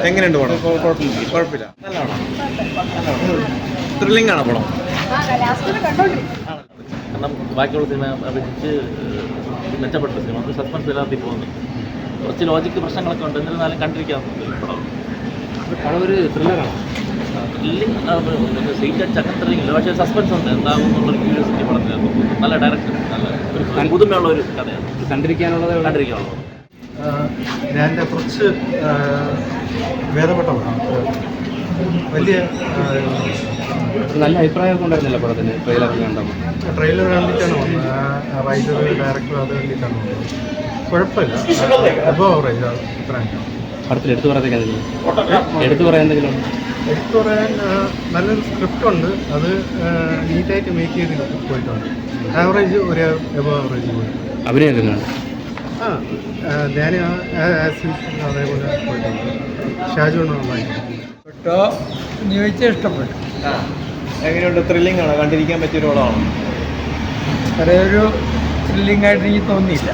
എങ്ങനെയുണ്ട് പടം? കുഴപ്പമില്ല, നല്ലതാണോ? ത്രില്ലിംഗ് ആണോ പടം? കാരണം ബാക്കിയുള്ള സിനിമ അപേക്ഷിച്ച് മെച്ചപ്പെട്ട സിനിമ, ഒരു സസ്പെൻസ് നിലനിർത്തി പോകുന്നു. കുറച്ച് ലോജിക്ക് പ്രശ്നങ്ങളൊക്കെ ഉണ്ട്, എന്നിരുന്നാലും കണ്ടിരിക്കാവുന്ന പടം. ഒരു ത്രില്ലറാണ്. ത്രില്ലിംഗ് സീറ്റ് അങ്ങനെ ത്രില്ലിംഗ്, പക്ഷേ സസ്പെൻസ് ഉണ്ട്, എന്താകും എന്നുള്ളൊരു ക്യൂരിയോസിറ്റി പടത്തിനകത്ത്. നല്ല ഡയറക്ഷൻ, നല്ല ഒരു പുതുമയുള്ള ഒരു കഥയാണ്, കണ്ടിരിക്കാനുള്ളത്. ഞാൻ കുറച്ച് ഭേദപ്പെട്ടതാണ്. വലിയ നല്ല അഭിപ്രായമൊക്കെ ഉണ്ടായിരുന്നില്ല പടത്തിന്. ട്രെയിലർ കണ്ടിട്ടാണ് വന്നത്. റൈറ്റർ ഡയറക്ടർ അത് വേണ്ടിയിട്ടാണ് വന്നത്. കുഴപ്പമില്ല, അപ്പോൾ ആവറേജ് അഭിപ്രായം. പടത്തിൽ എടുത്തു പറയാൻ എന്തെങ്കിലും നല്ലൊരു സ്ക്രിപ്റ്റ് ഉണ്ട്, അത് നീറ്റായിട്ട് മേക്ക് ചെയ്ത് പോയിട്ടുണ്ട്. ആവറേജ് ഒരു എബോ ആവറേജ് പോയി. അഭിനയം ഞാൻ അതേപോലെ പോയിട്ടുണ്ട്. ഷാജു ചോദിച്ചാൽ ഇഷ്ടപ്പെട്ടു. എങ്ങനെയുണ്ട്? ത്രില്ലിംഗ് ആണോ? കണ്ടിരിക്കാൻ പറ്റിയ ഒരു പടമാണോ? വേറെ ഒരു ത്രില്ലിംഗ് ആയിട്ട് എനിക്ക് തോന്നിയില്ല.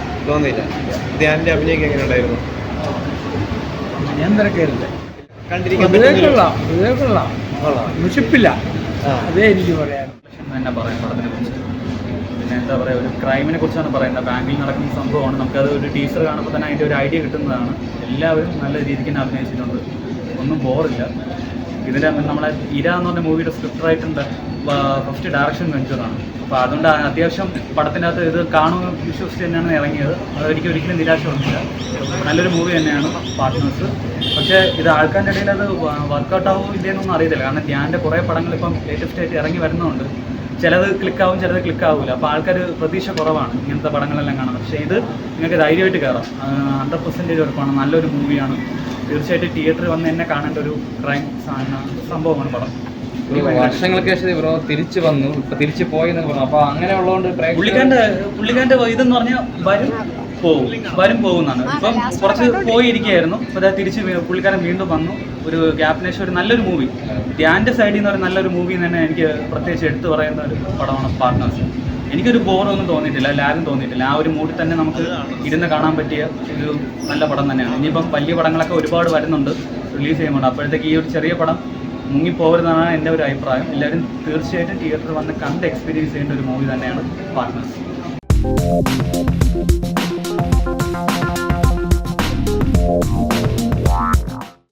ധ്യാനിന്റെ അഭിനയൊക്കെ എങ്ങനെയുണ്ടായിരുന്നു? ഞാൻ തിരക്കില്ല, കണ്ടിരിക്കാൻ മുഷിപ്പില്ല. അതേ എനിക്ക് പറയാൻ. തന്നെ പറയാം പടത്തിനെ കുറിച്ച്. പിന്നെ എന്താ പറയുക, ഒരു ക്രൈമിനെ കുറിച്ചാണ് പറയുന്നത്. ബാങ്കിൽ നടക്കുന്ന സംഭവമാണ്. നമുക്കത് ഒരു ടീച്ചർ കാണുമ്പോൾ തന്നെ അതിൻ്റെ ഒരു ഐഡിയ കിട്ടുന്നതാണ്. എല്ലാവരും നല്ല രീതിക്ക് തന്നെ അഭിനയിച്ചിട്ടുണ്ട്, ഒന്നും ബോറില്ല. ഇതിൽ നമ്മളെ ഇര എന്ന് പറഞ്ഞ മൂവിയുടെ സ്ക്രിപ്റ്റ് റൈറ്ററിൻ്റെ ഫസ്റ്റ് ഡയറക്ഷൻ വെഞ്ചറാണ്. അപ്പോൾ അതുകൊണ്ട് അത്യാവശ്യം പടത്തിൻ്റെ അകത്ത് ഇത് കാണുമെന്ന് വിശ്വസിച്ച് തന്നെയാണ് ഇറങ്ങിയത്. അതെനിക്ക് ഒരിക്കലും നിരാശ വന്നില്ല. നല്ലൊരു മൂവി തന്നെയാണ് പാർട്ട്നേഴ്സ്. പക്ഷേ ഇത് ആൾക്കാരുടെ ഇടയിൽ അത് വർക്കൗട്ട് ആവുമോ ഇല്ലെന്നൊന്നും അറിയത്തില്ല. കാരണം ധ്യാൻ്റെ കുറേ പടങ്ങൾ ഇപ്പം ലേറ്റസ്റ്റ് ആയിട്ട് ഇറങ്ങി വരുന്നുണ്ട്. ചിലത് ക്ലിക്കാവും, ചിലത് ക്ലിക്കാവില്ല. അപ്പോൾ ആൾക്കാർ പ്രതീക്ഷ കുറവാണ് ഇങ്ങനത്തെ പടങ്ങളെല്ലാം കാണുന്നത്. പക്ഷേ ഇത് നിങ്ങൾക്ക് ധൈര്യമായിട്ട് കയറാം. 100% ഉറപ്പാണ്, നല്ലൊരു മൂവിയാണ്. തീർച്ചയായിട്ടും തിയേറ്ററിൽ വന്ന് എന്നെ കാണേണ്ട ഒരു ക്രൈം സംഭവമാണ് പടം. വർഷങ്ങൾക്ക് ശേഷം ബ്രോ തിരിച്ചു വന്നു, ഇപ്പൊ തിരിച്ചു പോയി എന്നൊക്കെ പറഞ്ഞു. അപ്പൊ അങ്ങനെ ഉള്ളതുകൊണ്ട് പുള്ളിക്കാരൻ്റെ ഇതെന്ന് പറഞ്ഞാൽ വരും പോകുന്നതാണ്. ഇപ്പം കുറച്ച് പോയിരിക്കുകയായിരുന്നു. അപ്പോൾ തിരിച്ച് പുള്ളിക്കാരൻ വീണ്ടും വന്നു. ഒരു ഗ്യാപ്പിന് ശേഷം ഒരു നല്ലൊരു മൂവി, ധ്യാൻ്റെ സൈഡിൽ നിന്ന് ഒരു നല്ലൊരു മൂവി തന്നെ എനിക്ക് പ്രത്യേകിച്ച് എടുത്തു പറയുന്ന ഒരു പടമാണ് പാർട്ട്നേഴ്സ്. എനിക്കൊരു ബോറൊന്നും തോന്നിയിട്ടില്ല, ലാഗും തോന്നിയിട്ടില്ല. ആ ഒരു മൂഡിൽ തന്നെ നമുക്ക് ഇരുന്ന് കാണാൻ പറ്റിയ ഒരു നല്ല പടം തന്നെയാണ്. ഇനിയിപ്പം വലിയ പടങ്ങളൊക്കെ ഒരുപാട് വരുന്നുണ്ട്, റിലീസ് ചെയ്യുന്നുണ്ട്. അപ്പോഴത്തേക്ക് ഈ ഒരു ചെറിയ പടം മുങ്ങിപ്പോകരുതെന്നാണ് എൻ്റെ ഒരു അഭിപ്രായം. എല്ലാവരും തീർച്ചയായിട്ടും തിയേറ്ററിൽ വന്ന് കണ്ട് എക്സ്പീരിയൻസ് ചെയ്യേണ്ട ഒരു മൂവി തന്നെയാണ് പാർട്ട്നേഴ്സ്.